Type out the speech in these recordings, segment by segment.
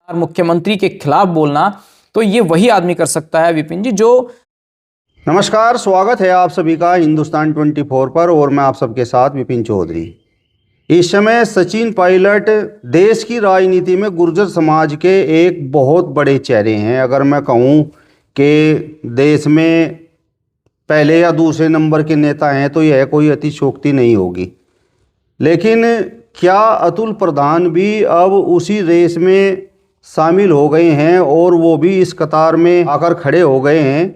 मुख्यमंत्री के खिलाफ बोलना, तो ये वही आदमी कर सकता है विपिन जी जो। नमस्कार, स्वागत है आप सभी का हिंदुस्तान 24 पर और मैं आप सबके साथ विपिन चौधरी। इस समय सचिन पायलट देश की राजनीति में गुर्जर समाज के एक बहुत बड़े चेहरे हैं। अगर मैं कहूँ कि देश में पहले या दूसरे नंबर के नेता हैं तो यह कोई अतिशयोक्ति नहीं होगी। लेकिन क्या अतुल प्रधान भी अब उसी रेस में शामिल हो गए हैं और वो भी इस कतार में आकर खड़े हो गए हैं?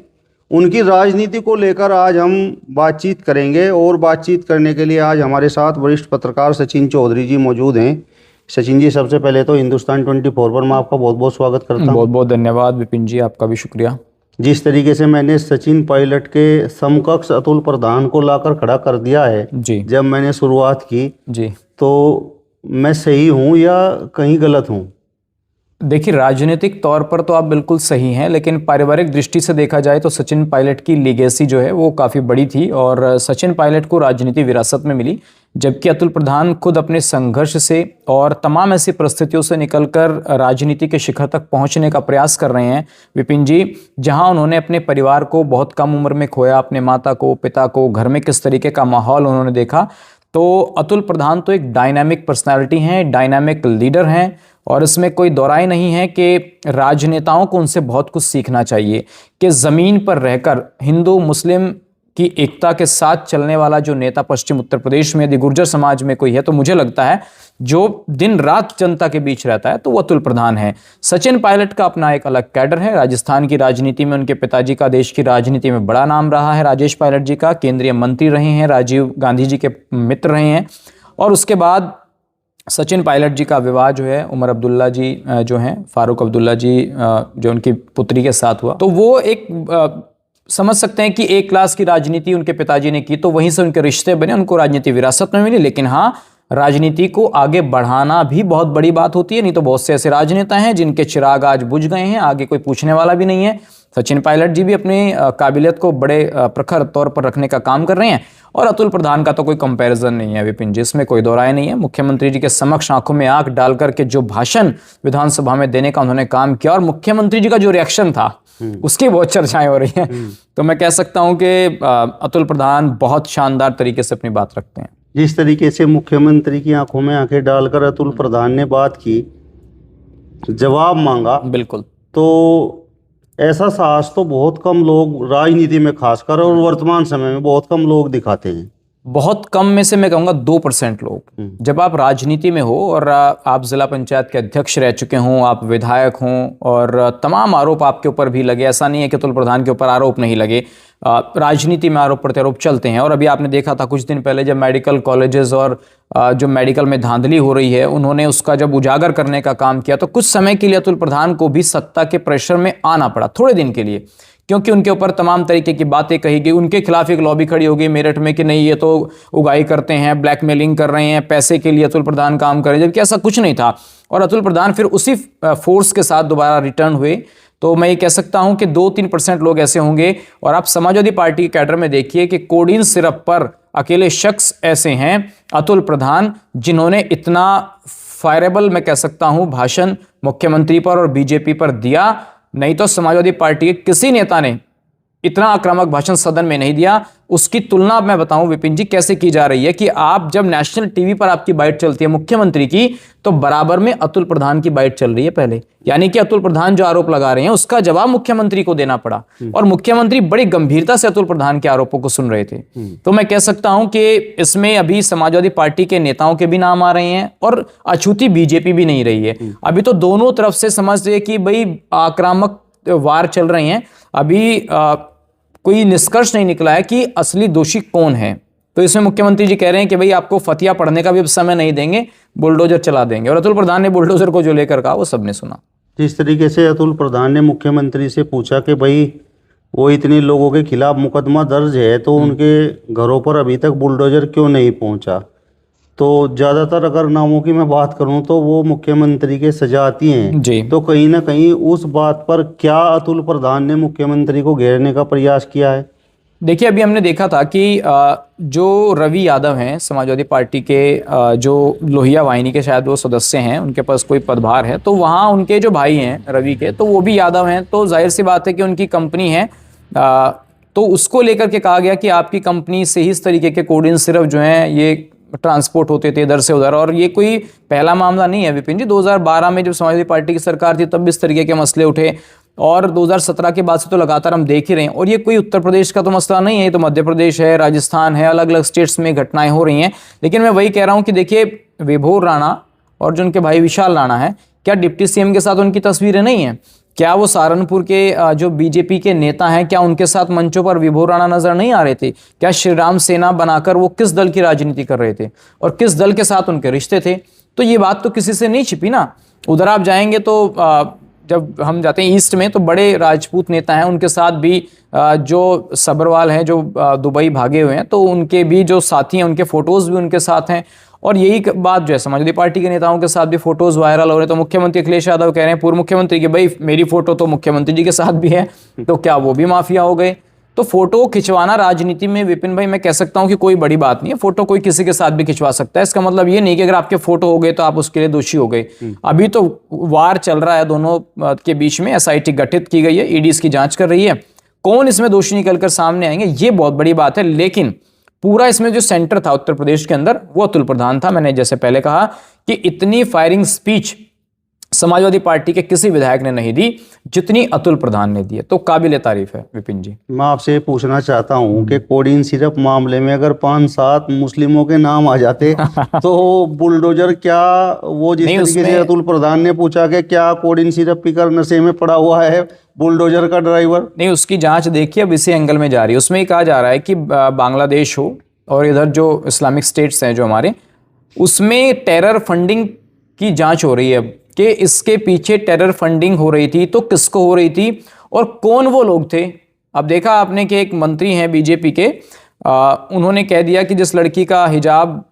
उनकी राजनीति को लेकर आज हम बातचीत करेंगे और बातचीत करने के लिए आज हमारे साथ वरिष्ठ पत्रकार सचिन चौधरी जी मौजूद हैं। सचिन जी, सबसे पहले तो हिंदुस्तान 24 पर मैं आपका बहुत बहुत स्वागत करता हूं। बहुत बहुत धन्यवाद विपिन जी, आपका भी शुक्रिया। जिस तरीके से मैंने सचिन पायलट के समकक्ष अतुल प्रधान को लाकर खड़ा कर दिया है जी, जब मैंने शुरुआत की जी, तो मैं सही हूँ या कहीं गलत हूँ? देखिए, राजनीतिक तौर पर तो आप बिल्कुल सही हैं, लेकिन पारिवारिक दृष्टि से देखा जाए तो सचिन पायलट की लीगेसी जो है वो काफ़ी बड़ी थी और सचिन पायलट को राजनीति विरासत में मिली, जबकि अतुल प्रधान खुद अपने संघर्ष से और तमाम ऐसी परिस्थितियों से निकलकर राजनीति के शिखर तक पहुंचने का प्रयास कर रहे हैं विपिन जी। जहां उन्होंने अपने परिवार को बहुत कम उम्र में खोया, अपने माता को, पिता को, घर में किस तरीके का माहौल उन्होंने देखा, तो अतुल प्रधान तो एक डायनामिक पर्सनालिटी हैं, डायनामिक लीडर हैं और इसमें कोई दोराई नहीं है कि राजनेताओं को उनसे बहुत कुछ सीखना चाहिए कि ज़मीन पर रहकर हिंदू मुस्लिम की एकता के साथ चलने वाला जो नेता पश्चिम उत्तर प्रदेश में यदि गुर्जर समाज में कोई है तो मुझे लगता है जो दिन रात जनता के बीच रहता है तो वो अतुल प्रधान है। सचिन पायलट का अपना एक अलग कैडर है। राजस्थान की राजनीति में उनके पिताजी का देश की राजनीति में बड़ा नाम रहा है, राजेश पायलट जी का, केंद्रीय मंत्री रहे हैं, राजीव गांधी जी के मित्र रहे हैं। और उसके बाद सचिन पायलट जी का विवाह जो है उमर अब्दुल्ला जी जो हैं, फारूक अब्दुल्ला जी जो उनकी पुत्री के साथ हुआ, तो वो एक समझ सकते हैं कि एक क्लास की राजनीति उनके पिताजी ने की, तो वहीं से उनके रिश्ते बने, उनको राजनीति विरासत में मिली। लेकिन हाँ, राजनीति को आगे बढ़ाना भी बहुत बड़ी बात होती है, नहीं तो बहुत से ऐसे राजनेता हैं जिनके चिराग आज बुझ गए हैं, आगे कोई पूछने वाला भी नहीं है। सचिन पायलट जी भी अपनी काबिलियत को बड़े प्रखर तौर पर रखने का काम कर रहे हैं और अतुल प्रधान का तो कोई कंपैरिजन नहीं है विपिन जी, इसमें कोई दो राय नहीं है। मुख्यमंत्री जी के समक्ष आंखों में आंख डाल करके जो भाषण विधानसभा में देने का उन्होंने काम किया और मुख्यमंत्री जी का जो रिएक्शन था उसकी बहुत चर्चाएं हो रही हैं, तो मैं कह सकता हूं कि अतुल प्रधान बहुत शानदार तरीके से अपनी बात रखते हैं। जिस तरीके से मुख्यमंत्री की आंखों में आंखें डालकर अतुल प्रधान ने बात की, जवाब मांगा, बिल्कुल, तो ऐसा साहस तो बहुत कम लोग राजनीति में खासकर और वर्तमान समय में बहुत कम लोग दिखाते हैं। बहुत कम में से मैं कहूँगा 2% लोग। जब आप राजनीति में हो और आप जिला पंचायत के अध्यक्ष रह चुके हों, आप विधायक हों और तमाम आरोप आपके ऊपर भी लगे, ऐसा नहीं है कि अतुल प्रधान के ऊपर आरोप नहीं लगे, राजनीति में आरोप प्रत्यारोप चलते हैं। और अभी आपने देखा था कुछ दिन पहले जब मेडिकल कॉलेजेस और जो मेडिकल में धांधली हो रही है, उन्होंने उसका जब उजागर करने का काम किया, तो कुछ समय के लिए अतुल प्रधान को भी सत्ता के प्रेशर में आना पड़ा, थोड़े दिन के लिए, क्योंकि उनके ऊपर तमाम तरीके की बातें कही गई। उनके खिलाफ एक लॉबी खड़ी हो गई मेरठ में कि नहीं, ये तो उगाई करते हैं, ब्लैकमेलिंग कर रहे हैं, पैसे के लिए अतुल प्रधान काम कर रहे हैं, जबकि ऐसा कुछ नहीं था। और अतुल प्रधान फिर उसी फोर्स के साथ दोबारा रिटर्न हुए। तो मैं ये कह सकता हूं कि 2-3% लोग ऐसे होंगे। और आप समाजवादी पार्टी के कैडर में देखिए कि कोडीन सिरप पर अकेले शख्स ऐसे हैं अतुल प्रधान, जिन्होंने इतना फायरेबल मैं कह सकता हूं भाषण मुख्यमंत्री पर और बीजेपी पर दिया। नहीं तो समाजवादी पार्टी के किसी नेता ने इतना आक्रामक भाषण सदन में नहीं दिया। उसकी तुलना मैं बताऊं विपिन जी कैसे की जा रही है कि आप जब नेशनल टीवी पर आपकी बाइट चलती है मुख्यमंत्री की, तो बराबर में अतुल प्रधान की बाइट चल रही है पहले, यानी कि अतुल प्रधान जो आरोप लगा रहे हैं उसका जवाब मुख्यमंत्री को देना पड़ा और मुख्यमंत्री बड़ी गंभीरता से अतुल प्रधान के आरोपों को सुन रहे थे। तो मैं कह सकता हूं कि इसमें अभी समाजवादी पार्टी के नेताओं के भी नाम आ रहे हैं और अछूती बीजेपी भी नहीं रही है। अभी तो दोनों तरफ से समझते कि भाई आक्रामक वार चल रहे हैं। अभी कोई निष्कर्ष नहीं निकला है कि असली दोषी कौन है। तो इसमें मुख्यमंत्री जी कह रहे हैं कि भाई आपको फतिया पढ़ने का भी समय नहीं देंगे, बुलडोजर चला देंगे। और अतुल प्रधान ने बुलडोजर को जो लेकर कहा वो सबने सुना। जिस तरीके से अतुल प्रधान ने मुख्यमंत्री से पूछा कि भाई वो इतने लोगों के खिलाफ मुकदमा दर्ज है तो उनके घरों पर अभी तक बुलडोजर क्यों नहीं पहुंचा, तो ज़्यादातर अगर नामों की मैं बात करूं तो वो मुख्यमंत्री के सजाती हैं जी। तो कहीं ना कहीं उस बात पर क्या अतुल प्रधान ने मुख्यमंत्री को घेरने का प्रयास किया है? देखिए अभी हमने देखा था कि जो रवि यादव हैं समाजवादी पार्टी के, जो लोहिया वाहिनी के शायद वो सदस्य हैं, उनके पास कोई पदभार है, तो वहाँ उनके जो भाई हैं रवि के, तो वो भी यादव हैं, तो जाहिर सी बात है कि उनकी कंपनी है, तो उसको लेकर के कहा गया कि आपकी कंपनी से ही इस तरीके के कोल्ड ड्रिंक सिर्फ जो हैं ये ट्रांसपोर्ट होते थे इधर से उधर। और ये कोई पहला मामला नहीं है विपिन जी, 2012 में जब समाजवादी पार्टी की सरकार थी तब भी इस तरीके के मसले उठे, और 2017 के बाद से तो लगातार हम देख ही रहे हैं। और ये कोई उत्तर प्रदेश का तो मसला नहीं है, ये तो मध्य प्रदेश है, राजस्थान है, अलग अलग स्टेट्स में घटनाएं हो रही हैं। लेकिन मैं वही कह रहा हूं कि देखिए विभोर राणा और जो उनके भाई विशाल राणा है, क्या डिप्टी सीएम के साथ उनकी तस्वीरें नहीं हैं? क्या वो सहारनपुर के जो बीजेपी के नेता हैं, क्या उनके साथ मंचों पर विभोर राणा नजर नहीं आ रहे थे? क्या श्रीराम सेना बनाकर वो किस दल की राजनीति कर रहे थे और किस दल के साथ उनके रिश्ते थे? तो ये बात तो किसी से नहीं छिपी ना। उधर आप जाएंगे तो जब हम जाते हैं ईस्ट में, तो बड़े राजपूत नेता हैं, उनके साथ भी जो सब्रवाल हैं जो दुबई भागे हुए हैं, तो उनके भी जो साथी हैं उनके फोटोज भी उनके साथ हैं। और यही बात जो है समाजवादी पार्टी के नेताओं के साथ भी फोटोज वायरल हो रहे हैं। तो मुख्यमंत्री अखिलेश यादव कह रहे हैं पूर्व मुख्यमंत्री की, भाई मेरी फोटो तो मुख्यमंत्री जी के साथ भी है, तो क्या वो भी माफिया हो गए? तो फोटो खिंचवाना राजनीति में विपिन भाई मैं कह सकता हूं कि कोई बड़ी बात नहीं है। फोटो कोई किसी के साथ भी खिंचवा सकता है, इसका मतलब ये नहीं कि अगर आपके फोटो हो गए तो आप उसके लिए दोषी हो गए। अभी तो वार चल रहा है दोनों के बीच में, एसआईटी गठित की गई है, ईडी इसकी जांच कर रही है, कौन इसमें दोषी निकलकर सामने आएंगे ये बहुत बड़ी बात है। लेकिन पूरा इसमें जो सेंटर था उत्तर प्रदेश के अंदर वो अतुल प्रधान था। मैंने जैसे पहले कहा कि इतनी फायरिंग स्पीच समाजवादी पार्टी के किसी विधायक ने नहीं दी जितनी अतुल प्रधान ने दी है, तो काबिले तारीफ है विपिन जी। मैं आपसे पूछना चाहता हूं कि कोडिन सिरप मामले में अगर 5-7 मुस्लिमों के नाम आ जाते तो बुलडोजर क्या, वो जिस तरीके से अतुल प्रधान ने पूछा कि क्या कोडिन सिरप पीकर नशे में पड़ा हुआ है बुलडोजर का ड्राइवर, नहीं उसकी जांच देखिए अब इसी एंगल में जा रही है। उसमें कहा जा रहा है कि बांग्लादेश हो और इधर जो इस्लामिक स्टेट्स हैं जो हमारे, उसमें टेरर फंडिंग की जांच हो रही है कि इसके पीछे टेरर फंडिंग हो रही थी तो किसको हो रही थी और कौन वो लोग थे। अब देखा आपने कि एक मंत्री हैं बीजेपी के, उन्होंने कह दिया कि जिस लड़की का हिजाब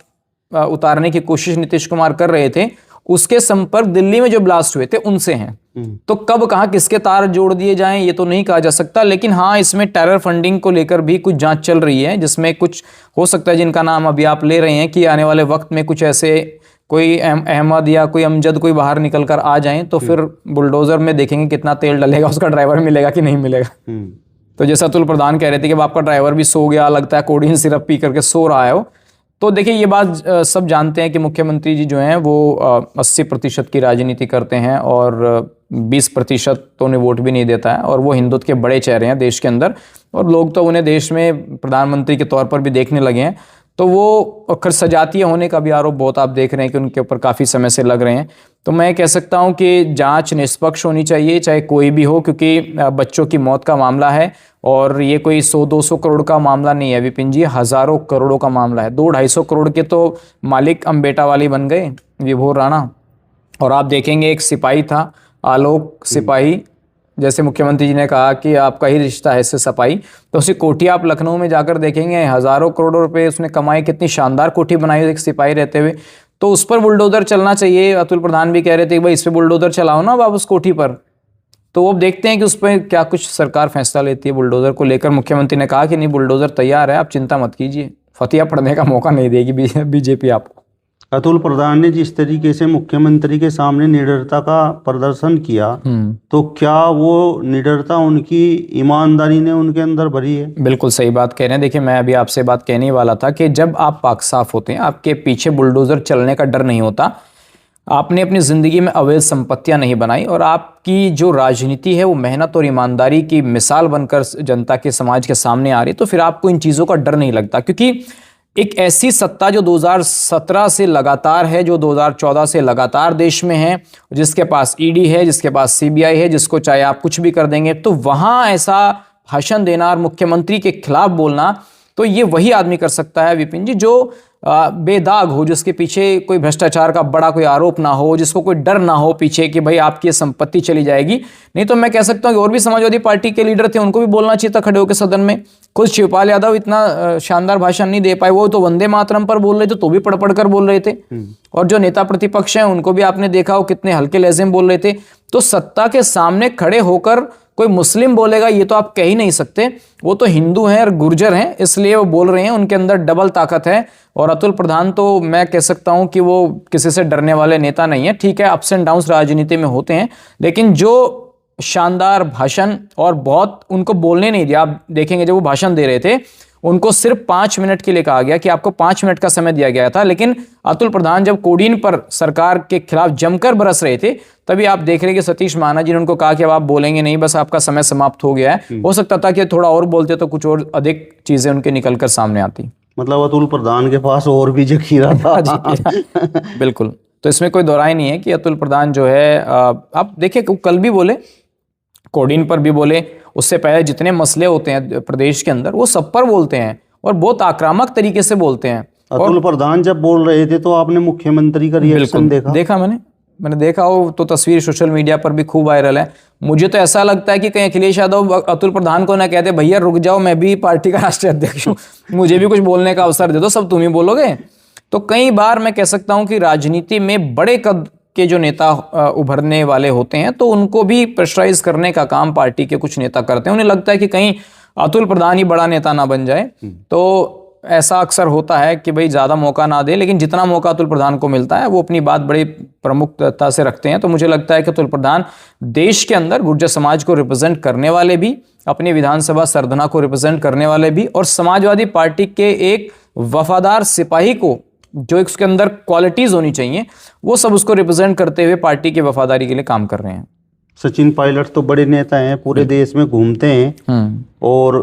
उतारने की कोशिश नीतीश कुमार कर रहे थे उसके संपर्क दिल्ली में जो ब्लास्ट हुए थे उनसे हैं। तो कब कहां किसके तार जोड़ दिए जाएं ये तो नहीं कहा जा सकता, लेकिन हाँ इसमें टेरर फंडिंग को लेकर भी कुछ जांच चल रही है, जिसमें कुछ हो सकता है जिनका नाम अभी आप ले रहे हैं कि आने वाले वक्त में कुछ ऐसे कोई अहमद या कोई अमजद कोई बाहर निकल कर आ जाएं तो फिर बुलडोजर में देखेंगे कितना तेल डलेगा, उसका ड्राइवर मिलेगा कि नहीं मिलेगा। तो जैसा अतुल प्रधान कह रहे थे कि आपका ड्राइवर भी सो गया, लगता है कोडिन सिरप पी करके सो रहा है वो। तो देखिए ये बात सब जानते हैं कि मुख्यमंत्री जी जो हैं वो 80% की राजनीति करते हैं और 20% तो उन्हें वोट भी नहीं देता है, और वो हिंदुत्व के बड़े चेहरे हैं देश के अंदर, और लोग तो उन्हें देश में प्रधानमंत्री के तौर पर भी देखने लगे हैं। तो वो खैर सजातीय होने का भी आरोप बहुत आप देख रहे हैं कि उनके ऊपर काफ़ी समय से लग रहे हैं। तो मैं कह सकता हूं कि जांच निष्पक्ष होनी चाहिए चाहे कोई भी हो, क्योंकि बच्चों की मौत का मामला है और ये कोई 100-200 करोड़ का मामला नहीं है विपिन जी, हज़ारों करोड़ों का मामला है। 200-250 करोड़ के तो मालिक अम्बेटा वाली बन गए विभोर राणा। और आप देखेंगे एक सिपाही था आलोक सिपाही, जैसे मुख्यमंत्री जी ने कहा कि आपका ही रिश्ता है इससे सफाई, तो उसी कोठी आप लखनऊ में जाकर देखेंगे हज़ारों करोड़ों रुपए उसने कमाई, कितनी शानदार कोठी बनाई एक सिपाही रहते हुए। तो उस पर बुलडोजर चलना चाहिए। अतुल प्रधान भी कह रहे थे कि भाई इस पर बुलडोजर चलाओ ना अब उस कोठी पर। तो अब देखते हैं कि उस पर क्या कुछ सरकार फैसला लेती है बुलडोजर को लेकर। मुख्यमंत्री ने कहा कि नहीं बुलडोजर तैयार है, आप चिंता मत कीजिए, फतिया पड़ने का मौका नहीं देगी बीजेपी आपको। अतुल प्रधान ने जिस तरीके से मुख्यमंत्री के सामने निडरता का प्रदर्शन किया, तो क्या वो निडरता उनकी ईमानदारी ने उनके अंदर भरी है? बिल्कुल सही बात कह रहे हैं। देखिए मैं अभी आपसे बात कहने ही वाला था कि जब आप पाक साफ होते हैं, आपके पीछे बुलडोजर चलने का डर नहीं होता, आपने अपनी ज़िंदगी में अवैध संपत्तियां नहीं बनाई और आपकी जो राजनीति है वो मेहनत और ईमानदारी की मिसाल बनकर जनता के समाज के सामने आ रही है, तो फिर आपको इन चीज़ों का डर नहीं लगता। क्योंकि एक ऐसी सत्ता जो 2017 से लगातार है, जो 2014 से लगातार देश में है, जिसके पास ईडी है, जिसके पास सीबीआई है, जिसको चाहे आप कुछ भी कर देंगे, तो वहाँ ऐसा भाषण देना और मुख्यमंत्री के खिलाफ बोलना, तो ये वही आदमी कर सकता है विपिन जी जो बेदाग हो, जिसके पीछे कोई भ्रष्टाचार का बड़ा कोई आरोप ना हो, जिसको कोई डर ना हो पीछे कि भाई आपकी ये संपत्ति चली जाएगी। नहीं तो मैं कह सकता हूँ कि और भी समाजवादी पार्टी के लीडर थे, उनको भी बोलना चाहिए था खड़े होकर सदन में। खुद शिवपाल यादव इतना शानदार भाषण नहीं दे पाए, वो तो वंदे मातरम पर बोल रहे थे, तो भी पढ़ पढ़ कर बोल रहे थे। और जो नेता प्रतिपक्ष हैं उनको भी आपने देखा हो कितने हल्के लहजे में बोल रहे थे। तो सत्ता के सामने खड़े होकर कोई मुस्लिम बोलेगा ये तो आप कह ही नहीं सकते, वो तो हिंदू हैं और गुर्जर हैं, इसलिए वो बोल रहे हैं, उनके अंदर डबल ताकत है। और अतुल प्रधान तो मैं कह सकता हूं कि वो किसी से डरने वाले नेता नहीं है। ठीक है, अप्स एंड डाउन्स राजनीति में होते हैं, लेकिन जो शानदार भाषण, और बहुत उनको बोलने नहीं दिया। आप देखेंगे जब वो भाषण दे रहे थे, उनको सिर्फ 5 मिनट के लिए कहा गया कि आपको 5 मिनट का समय दिया गया था। लेकिन अतुल प्रधान जब कोडीन पर सरकार के खिलाफ जमकर बरस रहे थे, तभी आप देख रहे हैं कि सतीश महाना जी ने उनको कहा कि अब आप बोलेंगे नहीं, बस आपका समय समाप्त हो गया है। हो सकता था कि थोड़ा और बोलते तो कुछ और अधिक चीजें उनके निकलकर सामने आती। मतलब अतुल प्रधान के पास और भी जखीरा था। बिल्कुल, तो इसमें कोई दोहराई नहीं है कि अतुल प्रधान जो है, आप देखिए कल भी बोले, कोडीन पर भी बोले, उससे पहले जितने मसले होते हैं प्रदेश के अंदर वो सब पर बोलते हैं और बहुत आक्रामक तरीके से बोलते हैं। अतुल प्रधान जब बोल रहे थे तो आपने मुख्यमंत्री का रिएक्शन देखा? मैंने देखा हो, तो तस्वीर सोशल मीडिया पर भी खूब वायरल है। मुझे तो ऐसा लगता है कि कहीं अखिलेश यादव अतुल प्रधान को ना कहते भैया रुक जाओ, मैं भी पार्टी का राष्ट्रीय अध्यक्ष हूँ, मुझे भी कुछ बोलने का अवसर दे दो, सब तुम ही बोलोगे। तो कई बार मैं कह सकता हूं कि राजनीति में बड़े कद के जो नेता उभरने वाले होते हैं, तो उनको भी प्रेशराइज करने का काम पार्टी के कुछ नेता करते हैं। उन्हें लगता है कि कहीं अतुल प्रधान ही बड़ा नेता ना बन जाए, तो ऐसा अक्सर होता है कि भाई ज़्यादा मौका ना दे। लेकिन जितना मौका अतुल प्रधान को मिलता है, वो अपनी बात बड़ी प्रमुखता से रखते हैं। तो मुझे लगता है कि अतुल प्रधान देश के अंदर गुर्जर समाज को रिप्रेजेंट करने वाले भी, अपनी विधानसभा सरधना को रिप्रेजेंट करने वाले भी, और समाजवादी पार्टी के एक वफादार सिपाही को जो उसके अंदर क्वालिटीज होनी चाहिए, वो सब उसको रिप्रेजेंट करते हुए पार्टी की वफादारी के लिए काम कर रहे हैं। सचिन पायलट तो बड़े नेता हैं, पूरे देश में घूमते हैं, और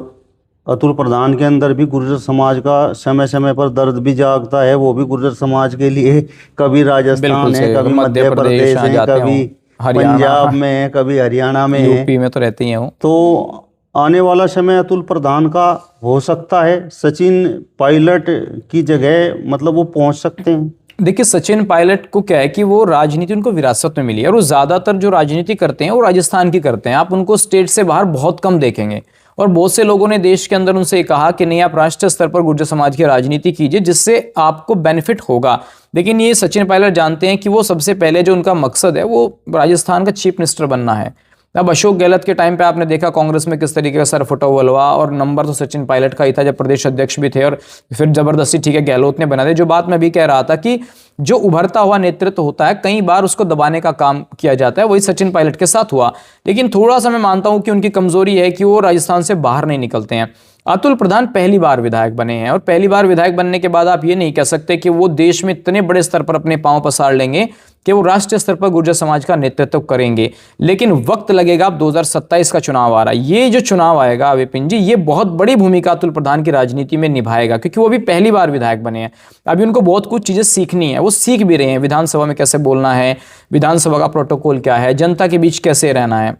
अतुल प्रधान के अंदर भी गुर्जर समाज का समय समय पर दर्द भी जागता है। वो भी गुर्जर समाज के लिए कभी राजस्थान है, कभी मध्य प्रदेश है, कभी पंजाब में है, कभी हरियाणा में है, यूपी में तो रहते ही हैं। तो आने वाला समय अतुल प्रधान का हो सकता है सचिन पायलट की जगह, मतलब वो पहुंच सकते हैं। देखिए, सचिन पायलट को क्या है कि वो राजनीति उनको विरासत में मिली है, और वो ज्यादातर जो राजनीति करते हैं वो राजस्थान की करते हैं। आप उनको स्टेट से बाहर बहुत कम देखेंगे, और बहुत से लोगों ने देश के अंदर उनसे कहा कि नहीं, आप राष्ट्रीय स्तर पर गुर्जर समाज की राजनीति कीजिए, जिससे आपको बेनिफिट होगा। लेकिन ये सचिन पायलट जानते हैं कि वो सबसे पहले जो उनका मकसद है वो राजस्थान का चीफ मिनिस्टर बनना है। अब अशोक गहलोत के टाइम पे आपने देखा कांग्रेस में किस तरीके का सर फुटा हुआ हुआ, और नंबर तो सचिन पायलट का ही था जब प्रदेश अध्यक्ष भी थे, और फिर जबरदस्ती ठीक है गहलोत ने बना दिया। जो बात मैं भी कह रहा था कि जो उभरता हुआ नेतृत्व होता है, कई बार उसको दबाने का काम किया जाता है, वही सचिन पायलट के साथ हुआ। लेकिन थोड़ा सा मैं मानता हूं कि उनकी कमजोरी है कि वो राजस्थान से बाहर नहीं निकलते हैं। अतुल प्रधान पहली बार विधायक बने हैं, और पहली बार विधायक बनने के बाद आप ये नहीं कह सकते कि वो देश में इतने बड़े स्तर पर अपने पांव पसार लेंगे कि वो राष्ट्रीय स्तर पर गुर्जर समाज का नेतृत्व करेंगे। लेकिन वक्त लगेगा। अब 2027 का चुनाव आ रहा है, ये जो चुनाव आएगा विपिन जी, ये बहुत बड़ी भूमिका अतुल प्रधान की राजनीति में निभाएगा, क्योंकि वो भी पहली बार विधायक बने हैं। अभी उनको बहुत कुछ चीजें सीखनी है, वो सीख भी रहे हैं। विधानसभा में कैसे बोलना है, विधानसभा का प्रोटोकॉल क्या है, जनता के बीच कैसे रहना है।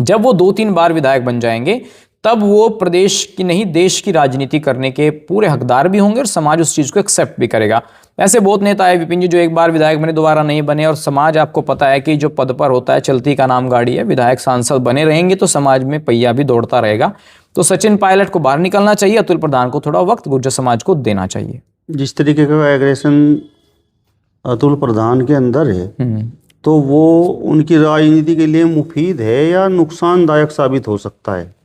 जब वो 2-3 बार विधायक बन जाएंगे, तब वो प्रदेश की नहीं देश की राजनीति करने के पूरे हकदार भी होंगे, और समाज उस चीज को एक्सेप्ट भी करेगा। ऐसे बहुत नेता है विपिन जी जो एक बार विधायक बने दोबारा नहीं बने, और समाज आपको पता है कि जो पद पर होता है चलती का नाम गाड़ी है। विधायक सांसद बने रहेंगे तो समाज में पहिया भी दौड़ता रहेगा। तो सचिन पायलट को बाहर निकलना चाहिए, अतुल प्रधान को थोड़ा वक्त गुर्जर समाज को देना चाहिए। जिस तरीके का एग्रेशन अतुल प्रधान के अंदर है, तो वो उनकी राजनीति के लिए मुफीद है या नुकसानदायक साबित हो सकता है?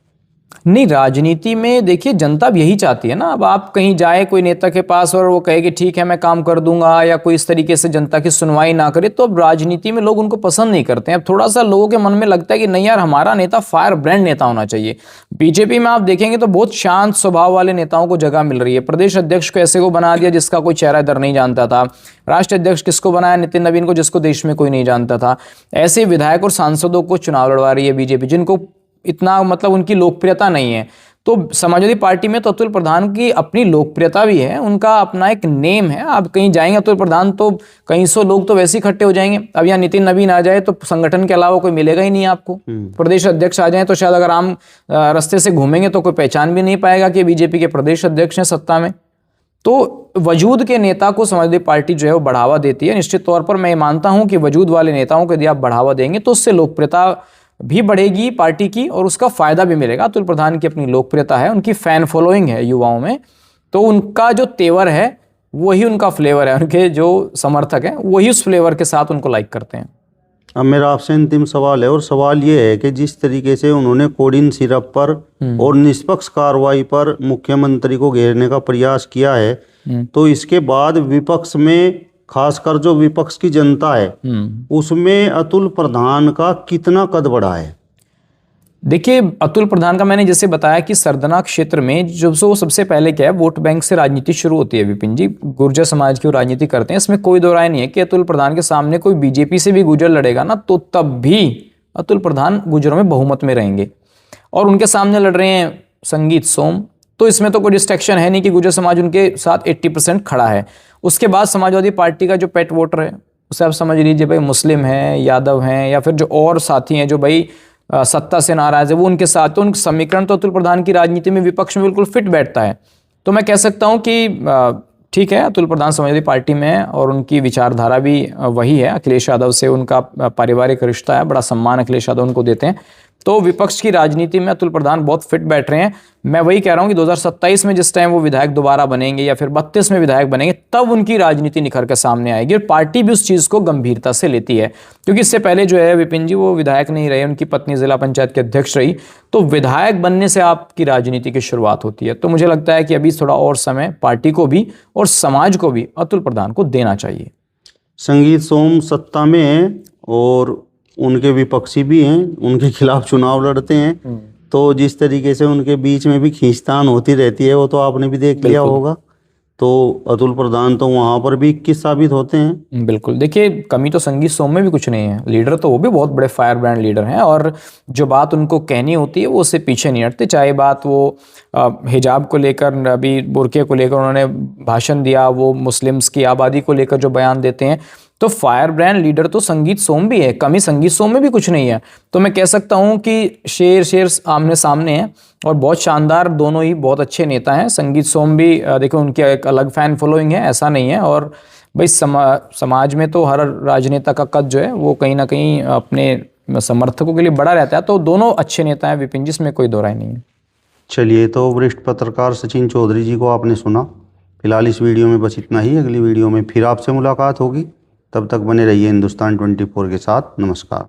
नहीं, राजनीति में देखिए जनता भी यही चाहती है ना। अब आप कहीं जाए कोई नेता के पास और वो कहे कि ठीक है मैं काम कर दूंगा, या कोई इस तरीके से जनता की सुनवाई ना करे, तो अब राजनीति में लोग उनको पसंद नहीं करते हैं। अब थोड़ा सा लोगों के मन में लगता है कि नहीं यार, हमारा नेता फायर ब्रांड नेता होना चाहिए। बीजेपी में आप देखेंगे तो बहुत शांत स्वभाव वाले नेताओं को जगह मिल रही है। प्रदेश अध्यक्ष को ऐसे को बना दिया जिसका कोई चेहरा इधर नहीं जानता था। राष्ट्रीय अध्यक्ष किसको बनाया? नितिन नवीन को, जिसको देश में कोई नहीं जानता था। ऐसे विधायक और सांसदों को चुनाव लड़वा रही है बीजेपी, जिनको इतना मतलब उनकी लोकप्रियता नहीं है। तो समाजवादी पार्टी में तो अतुल प्रधान की अपनी लोकप्रियता भी है, उनका अपना एक नेम है। आप कहीं जाएंगे अतुल प्रधान तो कई सौ लोग तो वैसे ही इकट्ठे हो जाएंगे। अब यहाँ नितिन नवीन आ जाए तो संगठन के अलावा कोई मिलेगा ही नहीं आपको। प्रदेश अध्यक्ष आ जाए तो शायद अगर आम रास्ते से घूमेंगे तो कोई पहचान भी नहीं पाएगा कि बीजेपी के प्रदेश अध्यक्ष हैं सत्ता में। तो वजूद के नेता को समाजवादी पार्टी जो है वो बढ़ावा देती है। निश्चित तौर पर मैं मानता हूं कि वजूद वाले नेताओं को यदि आप बढ़ावा देंगे तो उससे लोकप्रियता भी बढ़ेगी पार्टी की, और उसका फायदा भी मिलेगा। अतुल प्रधान की अपनी लोकप्रियता है, उनकी फैन फॉलोइंग है युवाओं में, तो उनका जो तेवर है वही उनका फ्लेवर है। उनके जो समर्थक हैं वही उस फ्लेवर के साथ उनको लाइक करते हैं। अब मेरा आपसे अंतिम सवाल है, और सवाल ये है कि जिस तरीके से उन्होंने कोडिन सिरप पर और निष्पक्ष कार्रवाई पर मुख्यमंत्री को घेरने का प्रयास किया है, तो इसके बाद विपक्ष में, खासकर जो विपक्ष की जनता है, उसमें अतुल प्रधान का कितना कद बढ़ा है? देखिए, अतुल प्रधान का मैंने जैसे बताया कि सरदना क्षेत्र में जो सबसे पहले क्या है, वोट बैंक से राजनीति शुरू होती है विपिन जी। गुर्जर समाज की वो राजनीति करते हैं, इसमें कोई दो राय नहीं है कि अतुल प्रधान के सामने कोई बीजेपी से भी गुर्जर लड़ेगा ना, तो तब भी अतुल प्रधान गुर्जरों में बहुमत में रहेंगे। और उनके सामने लड़ रहे हैं संगीत सोम, तो इसमें तो कोई डिस्ट्रैक्शन है नहीं कि गुर्जर समाज उनके साथ 80% खड़ा है। उसके बाद समाजवादी पार्टी का जो पेट वोटर है, उसे आप समझ लीजिए भाई मुस्लिम है, यादव हैं, या फिर जो और साथी हैं जो भाई सत्ता से नाराज है, वो उनके साथ, तो उन समीकरण तो अतुल प्रधान की राजनीति में विपक्ष में बिल्कुल फिट बैठता है। तो मैं कह सकता हूं कि ठीक है, अतुल प्रधान समाजवादी पार्टी में है और उनकी विचारधारा भी वही है। अखिलेश यादव से उनका पारिवारिक रिश्ता है, बड़ा सम्मान अखिलेश यादव उनको देते हैं। तो विपक्ष की राजनीति में अतुल प्रधान बहुत फिट बैठ रहे हैं। मैं वही कह रहा हूं कि 2027 में जिस टाइम वो विधायक दोबारा बनेंगे या फिर 32 में विधायक बनेंगे, तब उनकी राजनीति निखर के सामने आएगी और पार्टी भी उस चीज को गंभीरता से लेती है। क्योंकि इससे पहले जो है विपिन जी, वो विधायक नहीं रहे, उनकी पत्नी जिला पंचायत के अध्यक्ष रही। तो विधायक बनने से आपकी राजनीति की शुरुआत होती है। तो मुझे लगता है कि अभी थोड़ा और समय पार्टी को भी और समाज को भी अतुल प्रधान को देना चाहिए। संगीत सोम सत्ता में है और उनके विपक्षी भी हैं, उनके खिलाफ चुनाव लड़ते हैं, तो जिस तरीके से उनके बीच में भी खींचतान होती रहती है, वो तो आपने भी देख लिया होगा। तो अतुल प्रधान तो वहां पर भी 21 साबित होते हैं। बिल्कुल, देखिए कमी तो संगीत सोम में भी कुछ नहीं है। लीडर तो वो भी बहुत बड़े फायर ब्रांड लीडर हैं, और जो बात उनको कहनी होती है वो उससे पीछे नहीं हटते। चाहे बात वो हिजाब को लेकर, अभी बुर्के को लेकर उन्होंने भाषण दिया, वो मुस्लिम्स की आबादी को लेकर जो बयान देते हैं, तो फायर ब्रांड लीडर तो संगीत सोम भी है। कमी संगीत सोम में भी कुछ नहीं है। तो मैं कह सकता हूं कि शेर आमने सामने हैं और बहुत शानदार, दोनों ही बहुत अच्छे नेता हैं। संगीत सोम भी देखो, उनकी एक अलग फैन फॉलोइंग है, ऐसा नहीं है। और भाई समाज में तो हर राजनेता का कद जो है वो कहीं ना कहीं अपने समर्थकों के लिए बड़ा रहता है। तो दोनों अच्छे नेता हैं विपिन जी, इसमें कोई दो राय नहीं है। चलिए, तो वरिष्ठ पत्रकार सचिन चौधरी जी को आपने सुना। फिलहाल इस वीडियो में बस इतना ही। अगली वीडियो में फिर आपसे मुलाकात होगी। तब तक बने रहिए हिंदुस्तान 24 के साथ। नमस्कार।